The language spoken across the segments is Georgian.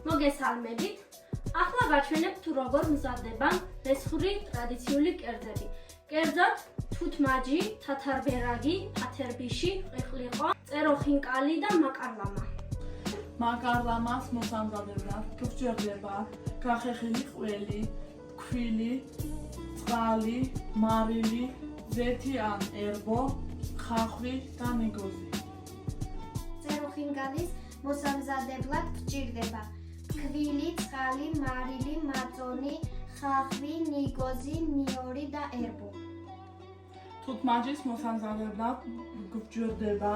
მოგესალმებით. ახლა გაჩვენებთ თუ როგორ მზადდება რესხური ტრადიციული კერძები. კერძად თუთმაჯი, თათარბერაგი, ათერბიში, ყიყლიყო, წეროხინკალი და მაკარლამა. მაკარლამას მოსამზადებლად გვჭირდება გახეხილი ყველი, ქვილი, წყალი, მარილი, ზეთი ან ერბო, ხახვი და ნიგოზი. წეროხინკალის მოსამზადებლად გვჭირდება ქვილი, წყალი, მარილი, მაწონი, ხახვი, ნიგოზი, ნიორი და ერბო. თუთმაჯის მოსამზადებლად გვჭირდება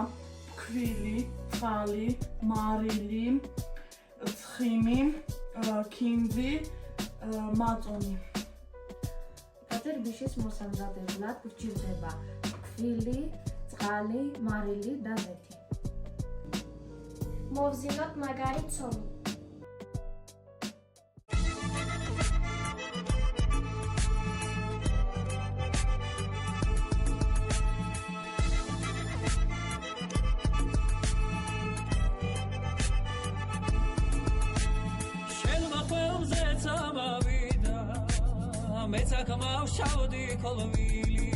ქვილი, წყალი, მარილი, ცხიმი, ქინძი, მაწონი. ათერბიშის მოსამზადებლად გვჭირდება ქვილი, წყალი, მარილი და ზეთი. მოვზილოთ მაგარი ცომი. მეცა გამავშავდი ხოლმილი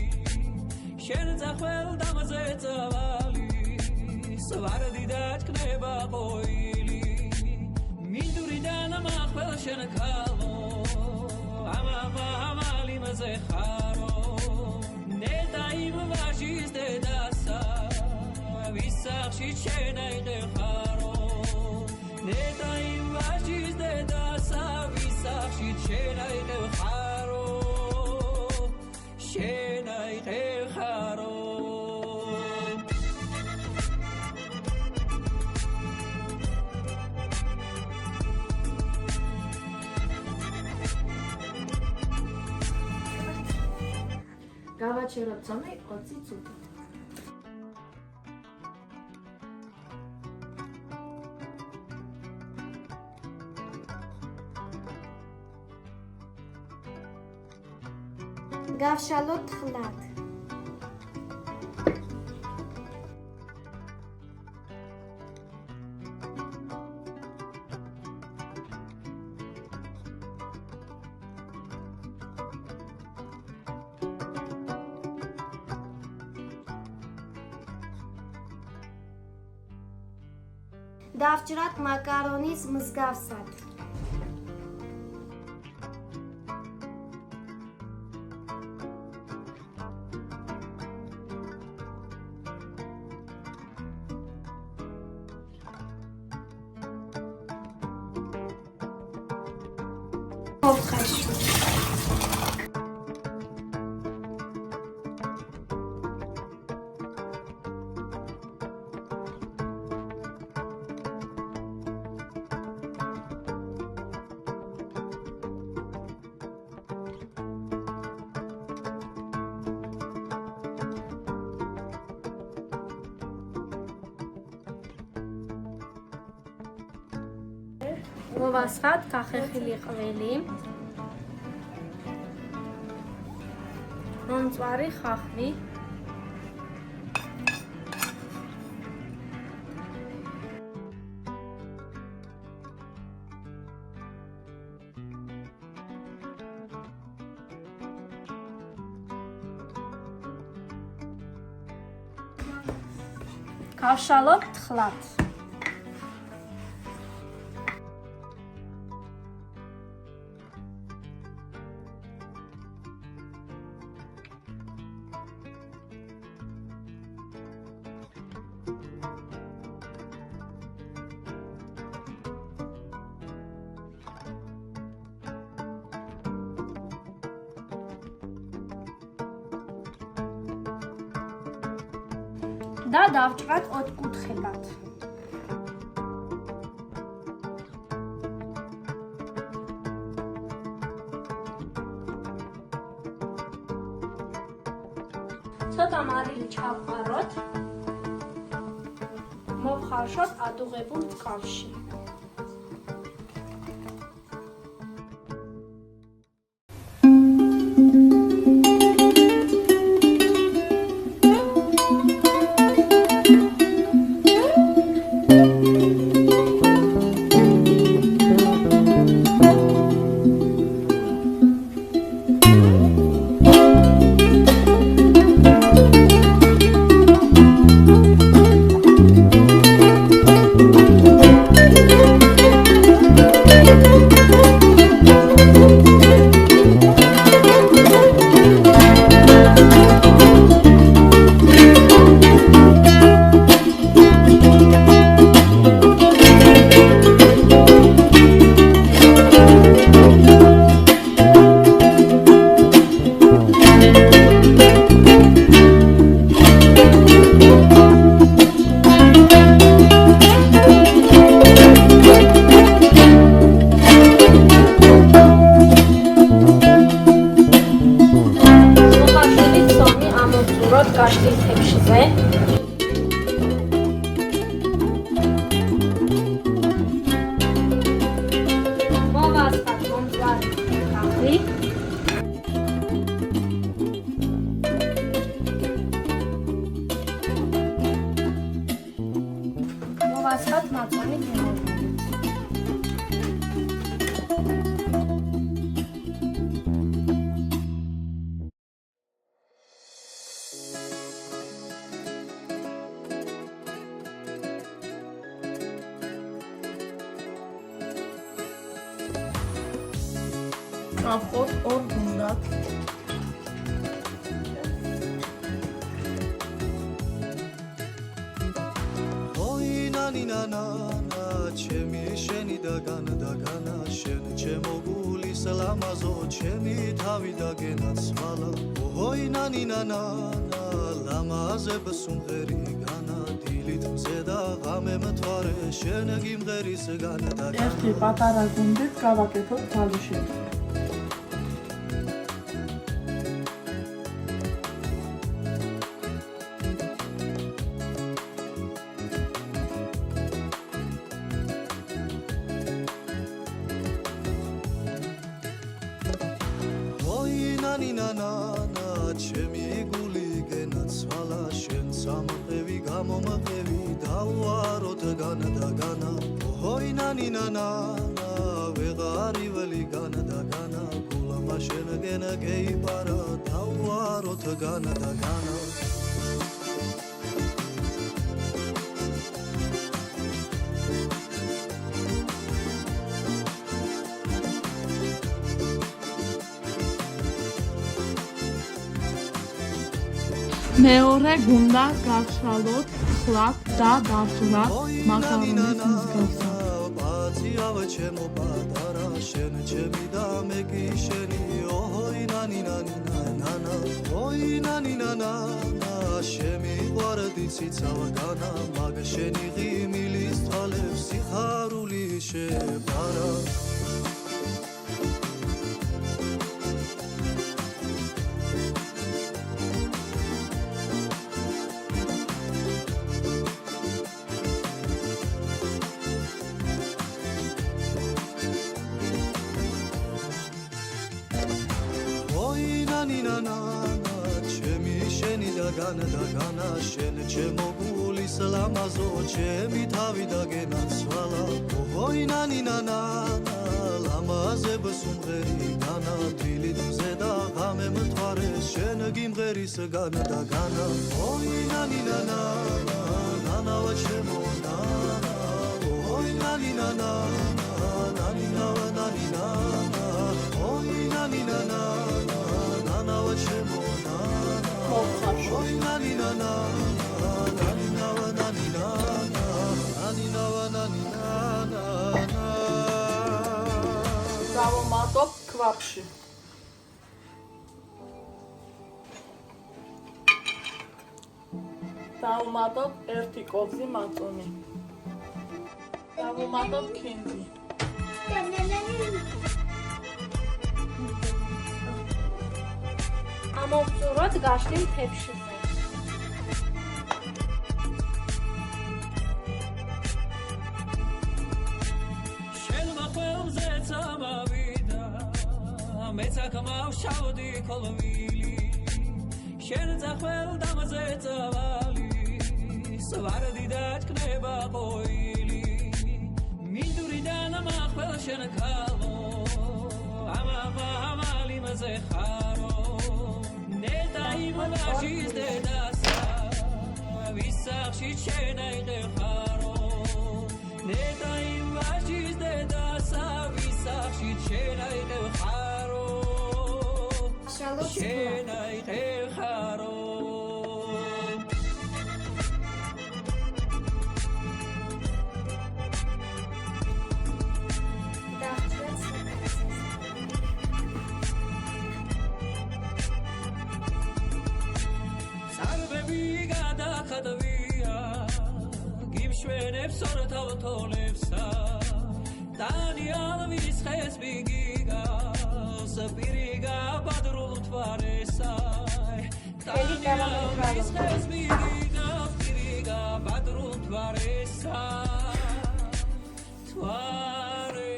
შენ წახვალ დამზე წავალი სვარდი დაჭკნება ყოილი მინდურიდან მახვალ შენ ქალო ამალი მზე ხარო ნეტა იმ ვაჟის დედასა ვისახში შენ აიღე ხარო ნეტა იმ ვაჟის დედასა ვისახში შენ აიღე ხარო გავაჩეროთ ცომი 20 წუთით. გავშალოთ ხლად. დავჭრათ მაკარონის მსგავსად. მოვასხათ გახეხილი ყველი, მომწვარი ხახვი, გავშალოთ ხლად. და დავჭრათ ოთხკუთხედად. ცოტა მარილი ჩავყაროთ, მოვხარშოთ ადუღებულ წყალში. მყარი თერგაღი, მოვასხათ მაწვანე გემოვნებით. ავყოთ ორ გუნდად. ნანინანა ჩემი შენი და განა შენ ჩემო გულის ლამაზო ჩემი თავი და გენაცვალა ოი ნანინანა ლამაზებ სუმღერი განა დილით მზე და ღამე მთვარე შენ გიმღერის განა და ერთი პატარა გუნდით გავაკეთოთ თალიში. ნანინანა ჩემი გული გენაცვალა შენ სამყევი გამომყევი დავაროთ განა და განა ოი ნანინანა ვეღარიველი განა და განა გულმა შენ გენა გეიპარა დავაროთ განა და განა მეორე გუნდა გავშალოთ ხლად და დავჭრათ მაკარონის მსგავსად. პაციავ ჩემო პატარა შენ ჩემი და მე კი შენი ოი ნანინანა ოი ნანინანა შემიყვარდი ციცავ განა მაგ შენი ღიმილის თვალებს სიხარული შეფარა ნანინანა ჩემი შენი და განა შენ ჩემო გულის ლამაზო ჩემი თავი და გენაცვალა ოი ნანინანა ლამაზებ სუმღერი განა დილით მზე და ღამე მთვარე შენ გიმღერის განა და განა ოი ნანინანა ნანავა ჩემო ნანა ოი ნანინანა ნანინავა ნანინანა ოი ნანინანა დავუმატოთ ქვაბში. დავუმატოთ ერთი კობზი მაწონი. დავუმატოთ ქინძი. ამოვწუროთ გაშლილ თეფშზე. შენმა ყველზე წამავიდა მეც აქ მავშავდი კოლვილი შენ ძახვალ დამზე წავალი სვარდი დაჭკნება ყოილი მინდურიდან მახვალ შენ ქალო ამალი მზე ხარო დაიმალაშის დედასა ვისახში შენაიღე ხარო დაიმალაშის დედასა ვისახში შენაიღე ხარო შენაიღე ხარო გიმშვენებს ორთავ თოლებსა დანიალ ვისხეს ბიგიგას პირიგა ბადრულ თვარესა დანიალ ვისხეს ბიგიგა პირიგა ბადრულ თვარესა თვარესა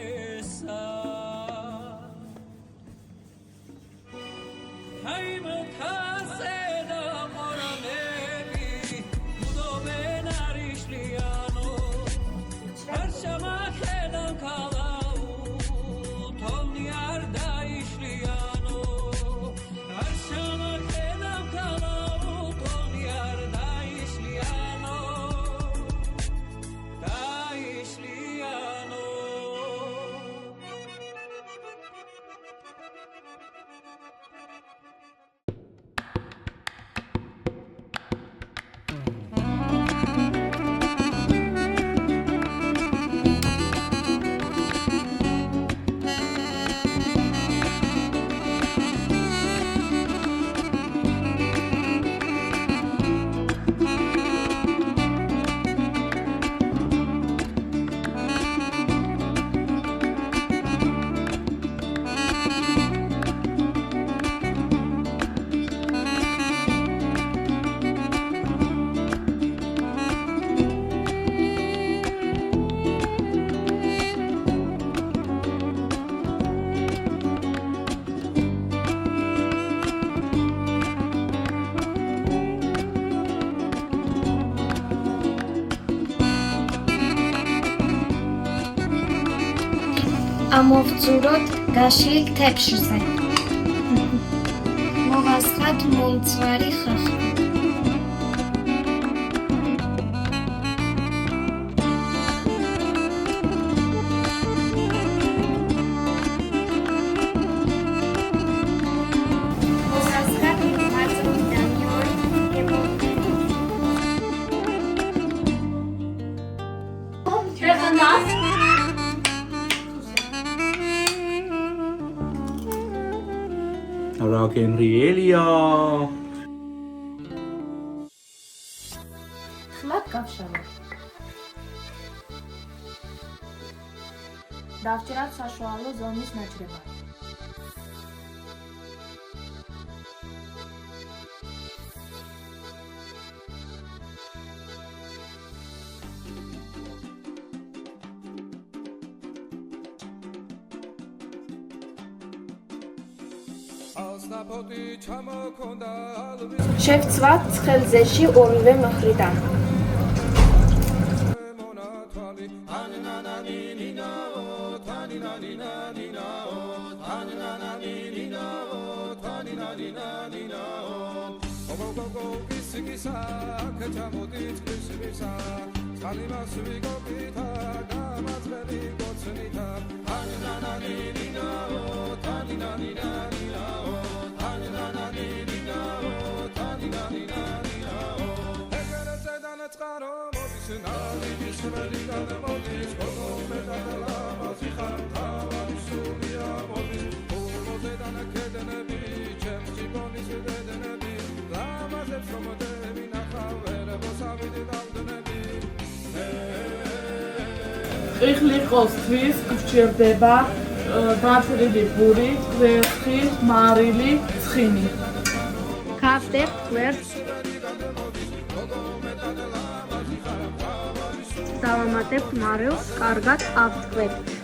რაიმთაზე და ყორანები მუდობენ არიშლიანო არ შემახედავ ქალაუ თონი არ დაიშლიანო არ შემახედავ ქალაუ თონი არ დაიშლიანო დაიშლიანო ამოვწუროთ გაშლილ თეფშზე. მოვასხათ მომცვარი ხახა. მოსასხათ მაწვდიდან ორი ჩეხანას Rock and Rielia. ხლად გავშალოთ. დავჭერათ საშუალო ზომის ნაჭრებად. შევცვათ ცხელზეში ორივე მხრიდან. ყიხლიყოსთვის გრჩებდება დათრილი ბურით, ვერხი, მარილი, ცხინი. გავდებ გვერდს დავამატებ მარილს კარგად ავტკბებ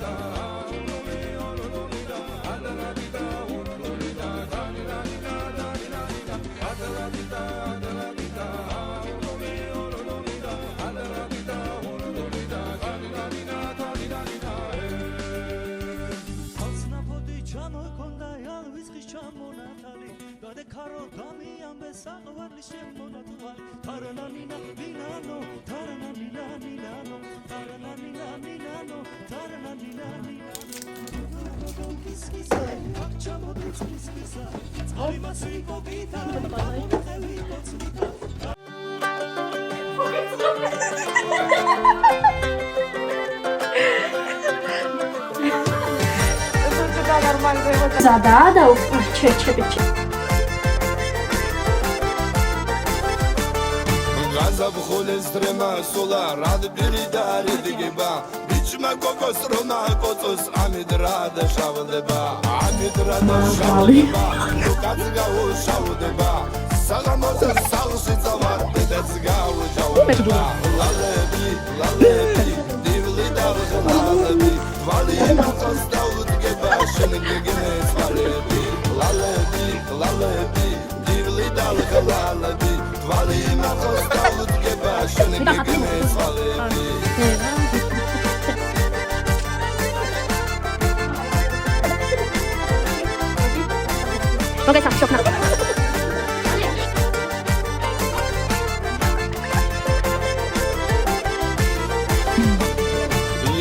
ზადაა და ჩერჩები გაზაფხულის დრემა სულა რად პირი და რიდგება ბიჭმა გოგოს რომა კოცოს ამიდრა და შავლდება ამიდრა და შავლდება უკაც გაუშავდება საღამოზე სალში წავარ დედაც გაუჯავდება ლალები ლალები დივლი და ლალები ვალი მოცოს დაუდგება შენ გეგნეს ლალები ლალები ლალები ხალხალები თვალი მახოს დაუდგება შენ გიგნე ცვალები მოგესალმებით შოქნა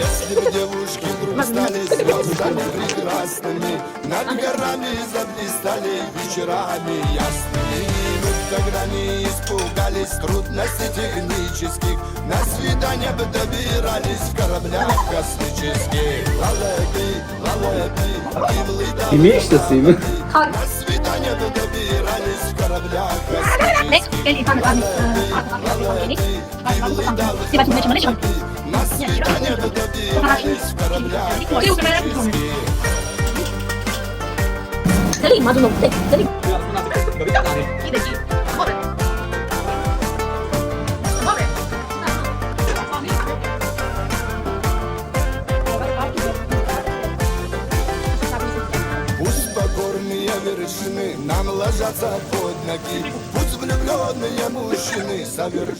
Если бы девушки вдруг стали звездами прекрасными, над горами заблистали вечерами ясными, мы б тогда не испугались трудностей технических, на свидания бы добирались в кораблях космических. Лалеби, лалеби, Имеешь-то сын? на свидания бы добирались в кораблях космических. На свидания бы добирались в кораблях космических. ელი მადლობ ელი Пусть покорные вершины нам ложатся под ноги, пусть влюбленные мужчины совершают